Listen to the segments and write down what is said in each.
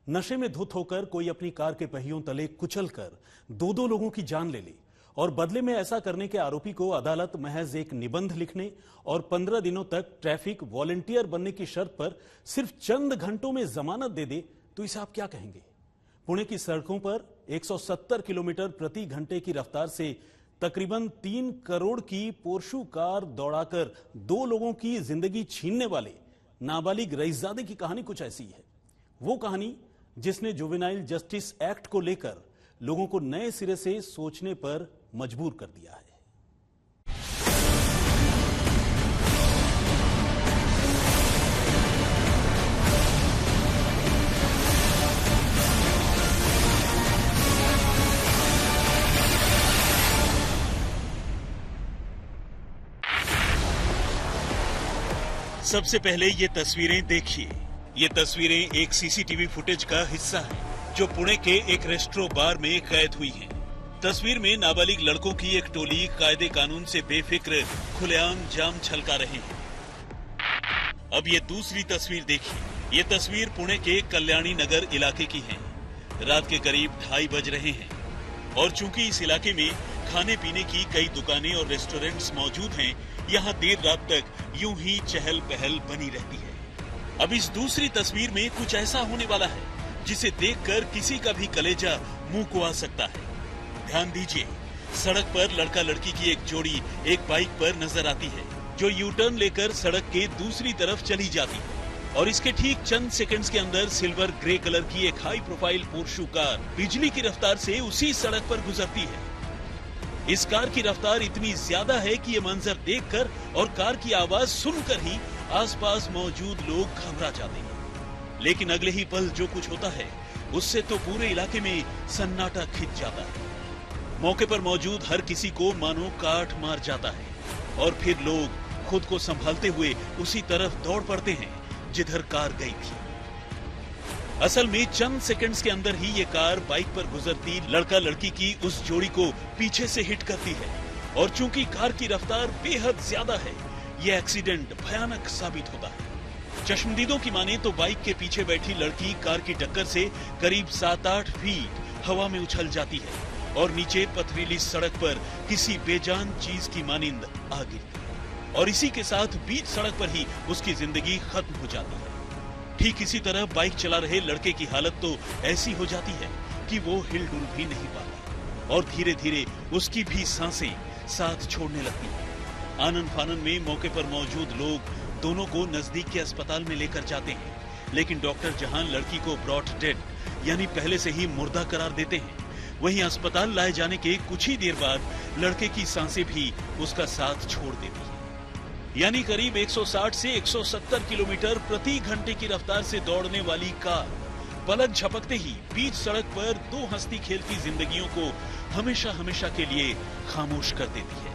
नशे में धुत होकर कोई अपनी कार के पहियों तले कुचलकर दो लोगों की जान ले ली और बदले में ऐसा करने के आरोपी को अदालत महज एक निबंध लिखने और 15 दिनों तक ट्रैफिक वॉलंटियर बनने की शर्त पर सिर्फ चंद घंटों में जमानत दे दे तो इसे आप क्या कहेंगे? पुणे की सड़कों पर 170 किलोमीटर प्रति घंटे की रफ्तार से तकरीबन 3 करोड़ की पोर्शु कार दौड़ाकर 2 लोगों की जिंदगी छीनने वाले नाबालिग रईसजादे की कहानी कुछ ऐसी है। वो कहानी जिसने जुवेनाइल जस्टिस एक्ट को लेकर लोगों को नए सिरे से सोचने पर मजबूर कर दिया है। सबसे पहले ये तस्वीरें देखिए। ये तस्वीरें एक सीसीटीवी फुटेज का हिस्सा है जो पुणे के एक रेस्ट्रो बार में कैद हुई है। तस्वीर में नाबालिग लड़कों की एक टोली कायदे कानून से बेफिक्र खुलेआम जाम छलका रहे हैं। अब ये दूसरी तस्वीर देखिए। ये तस्वीर पुणे के कल्याणी नगर इलाके की है। रात के करीब 2:30 बज रहे हैं और चूंकि इस इलाके में खाने पीने की कई दुकानें और रेस्टोरेंट्स मौजूद हैं, यहाँ देर रात तक यूं ही चहल पहल बनी रहती है। अब इस दूसरी तस्वीर में कुछ ऐसा होने वाला है जिसे देखकर किसी का भी कलेजा मुंह को आ सकता है। ध्यान दीजिए, सड़क पर लड़का लड़की की एक जोड़ी एक बाइक पर नजर आती है जो यू टर्न लेकर सड़क के दूसरी तरफ चली जाती है और इसके ठीक चंद सेकंड्स के अंदर सिल्वर ग्रे कलर की एक हाई प्रोफाइल पोर्शु कार बिजली की रफ्तार से उसी सड़क पर गुजरती है। इस कार की रफ्तार इतनी ज्यादा है कि ये मंजर देखकर और कार की आवाज सुनकर ही आसपास मौजूद लोग घबरा जाते हैं। लेकिन अगले ही पल जो कुछ होता है उससे तो पूरे इलाके में सन्नाटा खिंच जाता है। मौके पर मौजूद हर किसी को मानो काट मार जाता है और फिर लोग खुद को संभालते हुए उसी तरफ दौड़ पड़ते हैं जिधर कार गई थी। असल में चंद सेकंड्स के अंदर ही ये कार बाइक पर गुजरती लड़का लड़की की उस जोड़ी को पीछे से हिट करती है और चूंकि कार की रफ्तार बेहद ज्यादा है, ये एक्सीडेंट भयानक साबित होता है। चश्मदीदों की माने तो बाइक के पीछे बैठी लड़की कार की टक्कर से करीब 7-8 फीट हवा में उछल जाती है और नीचे पथरीली सड़क पर किसी बेजान चीज की मानिंद आ गिरती और इसी के साथ बीच सड़क पर ही उसकी जिंदगी खत्म हो जाती है। ठीक इसी तरह बाइक चला रहे लड़के की हालत तो ऐसी हो जाती है कि वो हिलडुल भी नहीं पाता और धीरे धीरे उसकी भी सांसें साथ छोड़ने लगती हैं। आनन फानन में मौके पर मौजूद लोग दोनों को नजदीक के अस्पताल में लेकर जाते हैं, लेकिन डॉक्टर जहां लड़की को ब्रॉट डेड यानी पहले से ही मुर्दा करार देते हैं, वहीं अस्पताल लाए जाने के कुछ ही देर बाद लड़के की सांसें भी उसका साथ छोड़ देती है। यानी करीब 160 से 170 किलोमीटर प्रति घंटे की रफ्तार से दौड़ने वाली कार पलक झपकते ही बीच सड़क पर 2 हंसती खेलती जिंदगियों को हमेशा हमेशा के लिए खामोश कर देती है।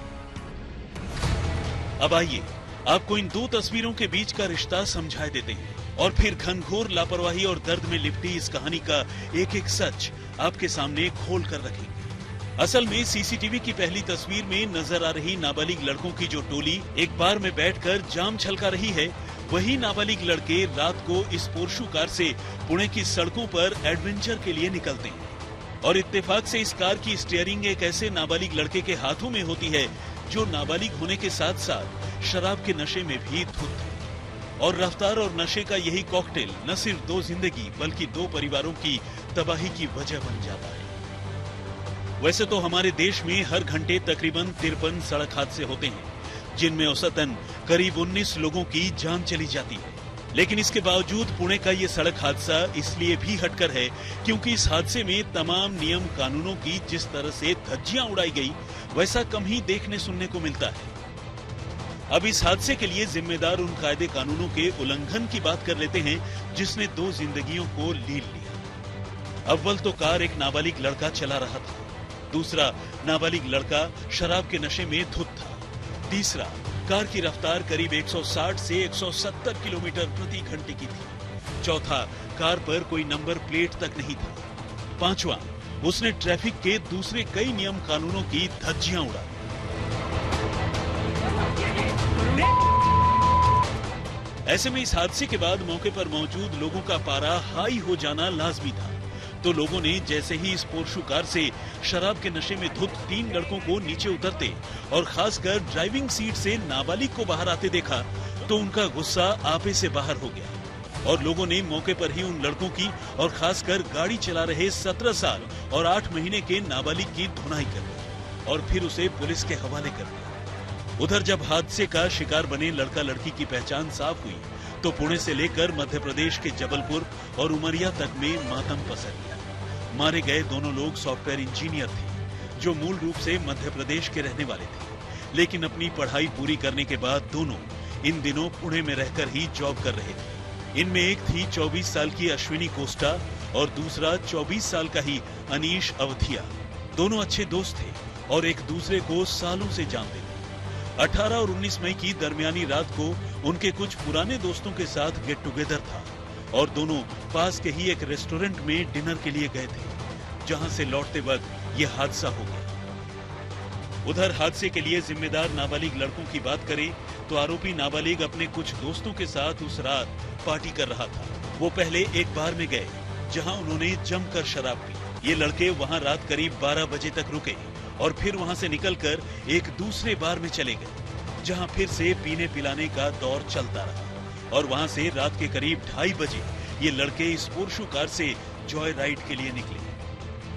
अब आइए आपको इन 2 तस्वीरों के बीच का रिश्ता समझाए देते हैं और फिर घनघोर लापरवाही और दर्द में लिपटी इस कहानी का एक एक सच आपके सामने खोल कर रखेंगे। असल में सीसीटीवी की पहली तस्वीर में नजर आ रही नाबालिग लड़कों की जो टोली एक बार में बैठकर जाम छलका रही है, वही नाबालिग लड़के रात को इस पोर्शु कार से पुणे की सड़कों पर एडवेंचर के लिए निकलते हैं और इत्तेफाक से इस कार की स्टीयरिंग एक ऐसे नाबालिग लड़के के हाथों में होती है जो नाबालिग होने के साथ साथ शराब के नशे में भी धुत है और रफ्तार और नशे का यही कॉकटेल न सिर्फ 2 जिंदगी बल्कि 2 परिवारों की तबाही की वजह बन जाता है। वैसे तो हमारे देश में हर घंटे तकरीबन 53 सड़क हादसे होते हैं जिनमें औसतन करीब 19 लोगों की जान चली जाती है, लेकिन इसके बावजूद पुणे का ये सड़क हादसा इसलिए भी हटकर है क्योंकि इस हादसे में तमाम नियम कानूनों की जिस तरह से धज्जियां उड़ाई गई वैसा कम ही देखने सुनने को मिलता है। अब इस हादसे के लिए जिम्मेदार उन कायदे कानूनों के उल्लंघन की बात कर लेते हैं जिसने 2 जिंदगियों को लील लिया। अव्वल तो कार एक नाबालिग लड़का चला रहा था, दूसरा नाबालिग लड़का शराब के नशे में धुत था, तीसरा कार की रफ्तार करीब 160 से 170 किलोमीटर प्रति घंटे की थी, चौथा कार पर कोई नंबर प्लेट तक नहीं था, पांचवा उसने ट्रैफिक के दूसरे कई नियम कानूनों की धज्जियां उड़ाई। ऐसे में इस हादसे के बाद मौके पर मौजूद लोगों का पारा हाई हो जाना लाजमी था। तो लोगों ने जैसे ही इस पोर्शु कार से शराब के नशे में धुत 3 लड़कों को नीचे उतरते और खासकर ड्राइविंग सीट से नाबालिग को बाहर आते देखा तो उनका गुस्सा आपे से बाहर हो गया और लोगों ने मौके पर ही उन लड़कों की और खासकर गाड़ी चला रहे 17 साल और 8 महीने के नाबालिग की धुनाई कर दी और फिर उसे पुलिस के हवाले कर दिया। उधर जब हादसे का शिकार बने लड़का लड़की की पहचान साफ हुई तो पुणे से लेकर मध्य प्रदेश के जबलपुर और उमरिया तक में मातम पसर गया। मारे गए दोनों लोग सॉफ्टवेयर इंजीनियर थे जो मूल रूप से मध्य प्रदेश के रहने वाले थे, लेकिन अपनी पढ़ाई पूरी करने के बाद दोनों इन दिनों पुणे में रहकर ही जॉब कर रहे थे। इनमें एक थी 24 साल की अश्विनी कोस्टा और दूसरा 24 साल का ही अनीश अवधिया। दोनों अच्छे दोस्त थे और एक दूसरे को सालों से जानते थे। 18 और 19 मई की दरमियानी रात को उनके कुछ पुराने दोस्तों के साथ गेट टुगेदर था और दोनों पास के ही एक रेस्टोरेंट में डिनर के लिए गए थे, जहां से लौटते वक्त ये हादसा हो गया। उधर हादसे के लिए जिम्मेदार नाबालिग लड़कों की बात करें तो आरोपी नाबालिग अपने कुछ दोस्तों के साथ उस रात पार्टी कर रहा था। वो पहले एक बार में गए जहां उन्होंने जमकर शराब पी। ये लड़के वहां रात करीब 12 बजे तक रुके और फिर वहां से निकलकर एक दूसरे बार में चले गए जहां फिर से पीने पिलाने का दौर चलता रहा और वहां से रात के करीब 2:30 बजे ये लड़के इस पोर्शु कार से जॉय राइड के लिए निकले,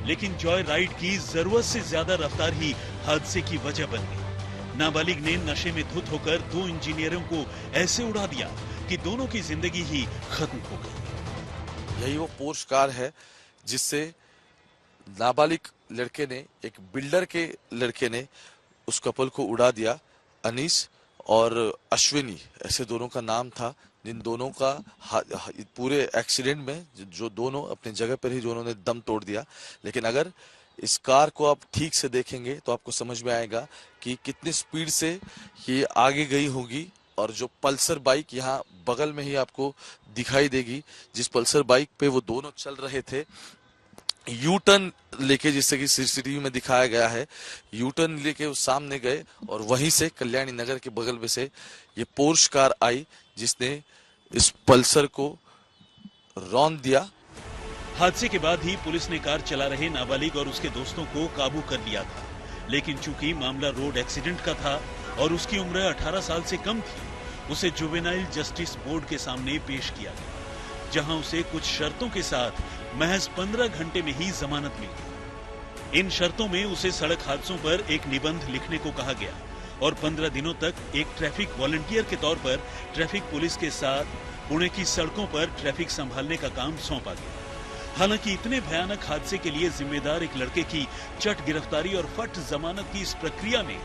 लेकिन जॉय राइड की जरूरत से ज्यादा रफ्तार ही हादसे की वजह बन गई। नाबालिग ने नशे में धुत होकर 2 इंजीनियरों को ऐसे उड़ा दिया कि दोनों की जिंदगी ही खत्म हो गई। यही वो पोर्श कार है जिससे नाबालिग लड़के ने, एक बिल्डर के लड़के ने उस कपल को उड़ा दिया। अनीस और अश्विनी ऐसे दोनों का नाम था, जिन दोनों का पूरे एक्सीडेंट में जो दोनों अपने जगह पर ही जो उन्होंने दम तोड़ दिया। लेकिन अगर इस कार को आप ठीक से देखेंगे तो आपको समझ में आएगा कि कितनी स्पीड से ये आगे गई होगी और जो पल्सर बाइक यहाँ बगल में ही आपको दिखाई देगी, जिस पल्सर बाइक पे वो दोनों चल रहे थे, यू टर्न लेके, जिससे कि सीसीटीवी में दिखाया गया है, यू टर्न लेके वो सामने गए और वहीं से कल्याणी नगर के बगल में से ये पोर्श कार आई जिसने इस पल्सर को रौंद दिया। हादसे के बाद ही पुलिस ने कार चला रहे नाबालिग और उसके दोस्तों को काबू कर लिया था, लेकिन चूंकि मामला रोड एक्सीडेंट का था और उसकी उम्र 18 साल से कम थी, उसे जुवेनाइल जस्टिस बोर्ड के सामने पेश किया गया, जहां उसे कुछ शर्तों के साथ महज 15 घंटे में ही जमानत मिल गई। इन शर्तों में उसे सड़क हादसों पर एक निबंध लिखने को कहा गया और 15 दिनों तक एक ट्रैफिक वॉलंटियर के तौर पर ट्रैफिक पुलिस के साथ पुणे की सड़कों पर ट्रैफिक संभालने का काम सौंपा गया। हालांकि इतने भयानक हादसे के लिए जिम्मेदार एक लड़के की चट गिरफ्तारी और फट जमानत की इस प्रक्रिया ने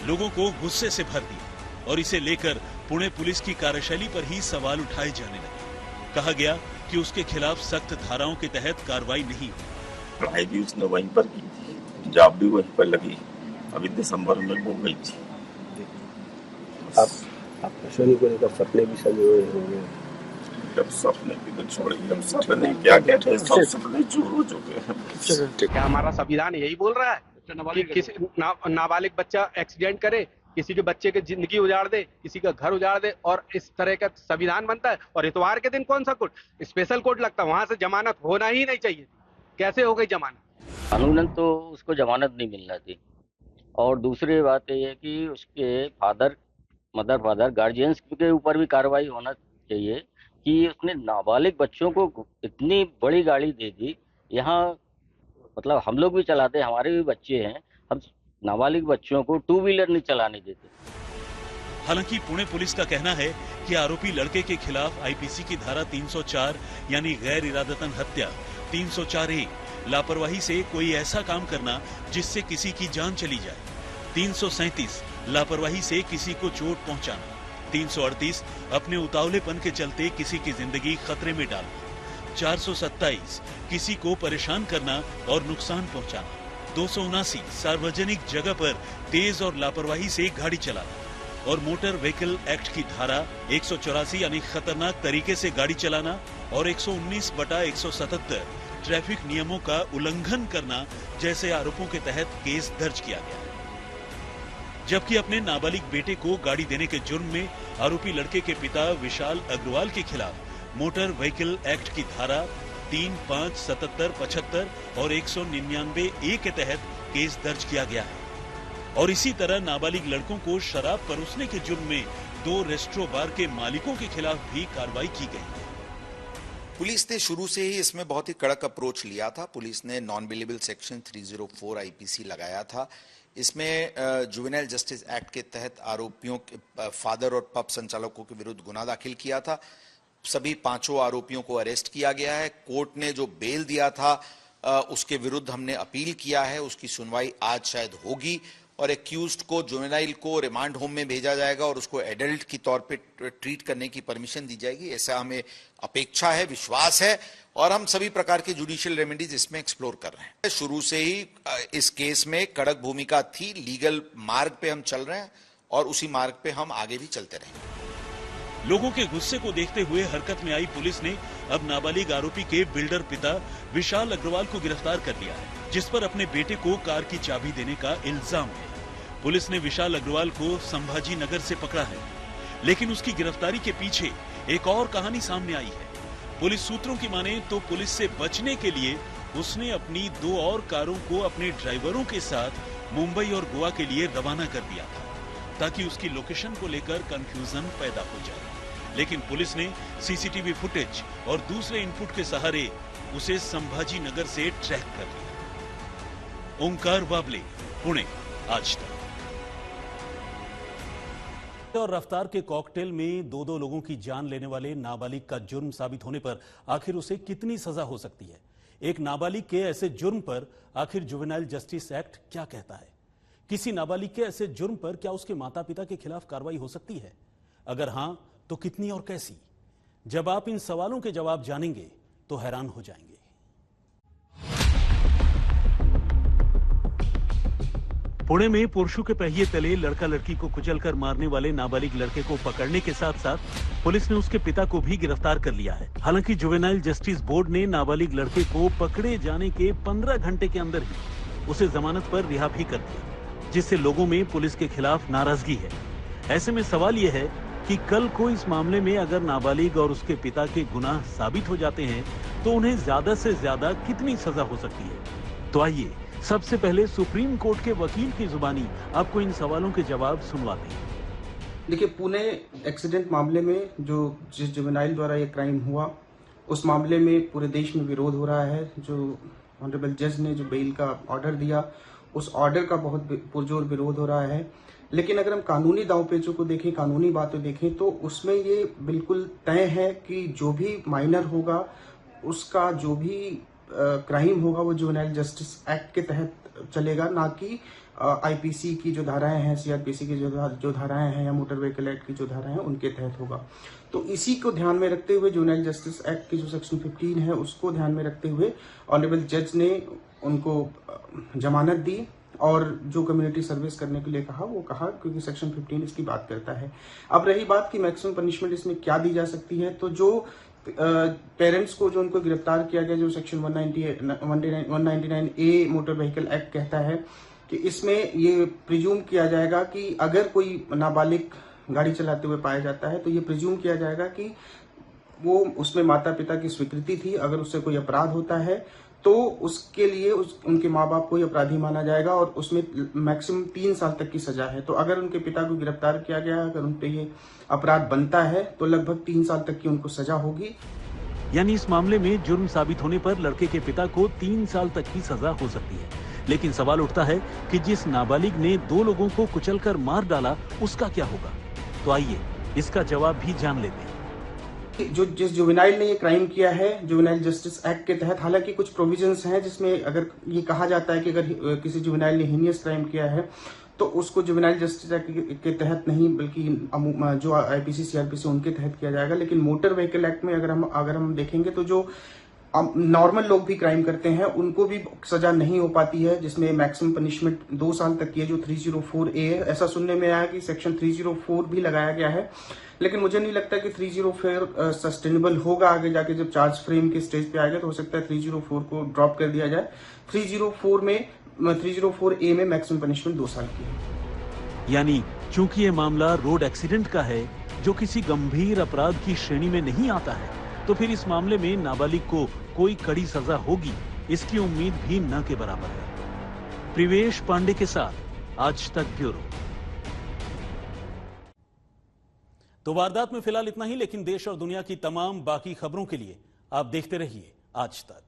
लोगों को गुस्से से भर दिया और इसे लेकर पुणे पुलिस की कार्यशैली पर ही सवाल उठाए जाने लगे। कहा गया कि उसके खिलाफ सख्त धाराओं के तहत कार्रवाई नहीं हुई। पढ़ाई भी उसने वहीं पर की थी, जॉब भी वहीं पर लगी, अभी दिसंबर में वो गई थी। आप अश्विनी को लेकर सपने भी सजे हुए होंगे। जब सपने भी तो छोड़िए, हम सपने क्या कहते हैं, सब सपने चूर हो चुके हैं। क्या हमारा संविधान यही बोल रहा है कि किसी नाबालिग बच्चा एक्सीडेंट करे, किसी के बच्चे की जिंदगी उजाड़ दे, किसी का घर उजाड़ दे, और इस तरह का संविधान बनता है? और इतवार के दिन कौन सा कोर्ट, स्पेशल कोर्ट लगता है, वहां से जमानत होना ही नहीं चाहिए। कैसे हो गई जमानत? कानूनन तो उसको जमानत नहीं मिलना थी। और दूसरी बात यह है कि उसके मदर फादर गार्जियंस के ऊपर भी कार्रवाई होना चाहिए कि उसने नाबालिग बच्चों को इतनी बड़ी गाड़ी दे दी। यहाँ मतलब हम लोग भी चलाते हैं, हमारे भी बच्चे हैं, हम नाबालिग बच्चों को 2 व्हीलर नहीं चलाने देते। हालांकि पुणे पुलिस का कहना है कि आरोपी लड़के के खिलाफ आईपीसी की धारा 304 यानी गैर इरादतन हत्या, 304A लापरवाही से कोई ऐसा काम करना जिससे किसी की जान चली जाए, 337 लापरवाही से किसी को चोट पहुंचाना, 338 अपने उतावलेपन के चलते किसी की जिंदगी खतरे में डालना, 427 किसी को परेशान करना और नुकसान पहुंचाना, 279 सार्वजनिक जगह पर तेज और लापरवाही से गाड़ी चलाना और मोटर व्हीकल एक्ट की धारा 184 यानी खतरनाक तरीके से गाड़ी चलाना और 119/177 ट्रैफिक नियमों का उल्लंघन करना जैसे आरोपों के तहत केस दर्ज किया गया है। जबकि अपने नाबालिग बेटे को गाड़ी देने के जुर्म में आरोपी लड़के के पिता विशाल अग्रवाल के खिलाफ मोटर व्हीकल एक्ट की धारा 3, 5, 77, 75 और 199A के तहत केस दर्ज किया गया है। और इसी तरह नाबालिग लड़कों को शराब परोसने के जुर्म में 2 रेस्ट्रो बार के मालिकों के खिलाफ भी कार्रवाई की गई है। पुलिस ने शुरू से ही इसमें बहुत ही कड़क अप्रोच लिया था। पुलिस ने नॉन बेलेबल सेक्शन 304 आईपीसी लगाया था। इसमें जुवेनाइल जस्टिस एक्ट के तहत आरोपियों के फादर और पब संचालकों के विरुद्ध गुना दाखिल किया था। सभी 5 आरोपियों को अरेस्ट किया गया है। कोर्ट ने जो बेल दिया था उसके विरुद्ध हमने अपील किया है। उसकी सुनवाई आज शायद होगी और एक्यूज्ड को जुवेनाइल को रिमांड होम में भेजा जाएगा और उसको एडल्ट की तौर पे ट्रीट करने की परमिशन दी जाएगी। ऐसा हमें अपेक्षा है, विश्वास है और हम सभी प्रकार के जुडिशियल रेमेडीज इसमें एक्सप्लोर कर रहे हैं। शुरू से ही इस केस में कड़क भूमिका थी। लीगल मार्ग पे हम चल रहे हैं और उसी मार्ग पे हम आगे भी चलते रहेंगे। लोगों के गुस्से को देखते हुए हरकत में आई पुलिस ने अब नाबालिग आरोपी के बिल्डर पिता विशाल अग्रवाल को गिरफ्तार कर लिया है, जिस पर अपने बेटे को कार की चाबी देने का इल्जाम है। पुलिस ने विशाल अग्रवाल को संभाजी नगर से पकड़ा है, लेकिन उसकी गिरफ्तारी के पीछे एक और कहानी सामने आई है। पुलिस सूत्रों की माने तो पुलिस से बचने के लिए उसने अपनी 2 और कारों को अपने ड्राइवरों के साथ मुंबई और गोवा के लिए रवाना कर दिया था, ताकि उसकी लोकेशन को लेकर कंफ्यूजन पैदा हो जाए। लेकिन पुलिस ने सीसीटीवी फुटेज और दूसरे इनपुट के सहारे उसे संभाजी नगर से ट्रैक कर लिया। ओंकार बाबले, पुणे, आज तक। और रफ्तार के कॉकटेल में 2 लोगों की जान लेने वाले नाबालिग का जुर्म साबित होने पर आखिर उसे कितनी सजा हो सकती है? एक नाबालिग के ऐसे जुर्म पर आखिर जुवेनाइल जस्टिस एक्ट क्या कहता है? किसी नाबालिग के ऐसे जुर्म पर क्या उसके माता पिता के खिलाफ कार्रवाई हो सकती है? अगर हां, तो कितनी और कैसी? जब आप इन सवालों के जवाब जानेंगे तो हैरान हो जाएंगे। पुणे में पुरुषों के पहिए तले लड़का लड़की को कुचलकर मारने वाले नाबालिग लड़के को पकड़ने के साथ साथ पुलिस ने उसके पिता को भी गिरफ्तार कर लिया है। हालांकि जुवेनाइल जस्टिस बोर्ड ने नाबालिग लड़के को पकड़े जाने के 15 घंटे के अंदर ही उसे जमानत पर रिहा भी कर दिया, जिससे लोगों में पुलिस के खिलाफ नाराजगी है। ऐसे में सवाल यह है कि कल को इस मामले में अगर नाबालिग और उसके पिता के गुनाह साबित हो जाते हैं तो उन्हें ज्यादा से ज्यादा कितनी सजा हो सकती है? तो आइए सबसे पहले सुप्रीम कोर्ट के वकील की जुबानी आपको इन सवालों के जवाब सुनवाते हैं। देखिए, पुणे एक्सीडेंट मामले में जिस जुवेनाइल द्वारा ये क्राइम हुआ, उस मामले में पूरे देश में विरोध हो रहा है। जो ऑनरेबल जज ने जो बेल का ऑर्डर दिया, उस ऑर्डर का बहुत पुरजोर विरोध हो रहा है। लेकिन अगर हम कानूनी दांवपेचों को देखें, कानूनी बातें देखें, तो उसमें ये बिल्कुल तय है कि जो भी माइनर होगा, उसका जो भी क्राइम होगा वो जुवेनाइल जस्टिस एक्ट के तहत चलेगा, ना कि आईपीसी की जो धाराएं हैं, सीआरपीसी की जो धाराएं हैं या मोटर व्हीकल एक्ट की जो धाराएं हैं, उनके तहत होगा। तो इसी को ध्यान में रखते हुए जुवेनाइल जस्टिस एक्ट की जो सेक्शन 15 है, उसको ध्यान में रखते हुए ऑनरेबल जज ने उनको जमानत दी और जो कम्युनिटी सर्विस करने के लिए कहा वो कहा, क्योंकि सेक्शन 15 इसकी बात करता है। अब रही बात कि मैक्सिमम पनिशमेंट इसमें क्या दी जा सकती है, तो जो पेरेंट्स को जो उनको गिरफ्तार किया गया, जो section 199A motor vehicle act कहता है कि इसमें ये प्रिज्यूम किया जाएगा कि अगर कोई नाबालिग गाड़ी चलाते हुए पाया जाता है तो ये प्रिज्यूम किया जाएगा कि वो उसमें माता पिता की स्वीकृति थी। अगर उससे कोई अपराध होता है तो उसके लिए उनके माँ बाप को ही अपराधी माना जाएगा और उसमें मैक्सिमम 3 साल तक की सजा है। तो अगर उनके पिता को गिरफ्तार किया गया, अगर उन पे ये अपराध बनता है तो लगभग 3 साल तक की उनको सजा होगी। यानी इस मामले में जुर्म साबित होने पर लड़के के पिता को 3 साल तक की सजा हो सकती है। लेकिन सवाल उठता है कि जिस नाबालिग ने 2 लोगों को कुचलकर मार डाला, उसका क्या होगा? तो आइए इसका जवाब भी जान लेते हैं। जिस जुवेनाइल ने ये क्राइम किया है जुवेनाइल जस्टिस एक्ट के तहत, हालांकि कुछ प्रोविजंस हैं जिसमें अगर ये कहा जाता है कि अगर किसी जुवेनाइल ने हीनियस क्राइम किया है तो उसको जुवेनाइल जस्टिस एक्ट के तहत नहीं, बल्कि जो आईपीसी सीआरपीसी उनके तहत किया जाएगा। लेकिन मोटर व्हीकल एक्ट में अगर हम देखेंगे तो जो नॉर्मल लोग भी क्राइम करते हैं उनको भी सजा नहीं हो पाती है, जिसमें मैक्सिमम पनिशमेंट 2 साल तक की है, जो 304A है। ऐसा सुनने में आया कि सेक्शन 304 भी लगाया गया है, लेकिन मुझे नहीं लगता कि 304 सस्टेनेबल होगा। आगे जाके जब चार्ज फ्रेम के स्टेज पे आएगा तो हो सकता है 304 को ड्रॉप कर दिया जाए। 304A में मैक्सिमम पनिशमेंट 2 साल की है। यानी चूंकि ये मामला रोड एक्सीडेंट का है जो किसी गंभीर अपराध की श्रेणी में नहीं आता है, तो फिर इस मामले में नाबालिग को कोई कड़ी सजा होगी, इसकी उम्मीद भी न के बराबर है। प्रिवेश पांडे के साथ आज तक ब्यूरो। तो वारदात में फिलहाल इतना ही, लेकिन देश और दुनिया की तमाम बाकी खबरों के लिए आप देखते रहिए आज तक।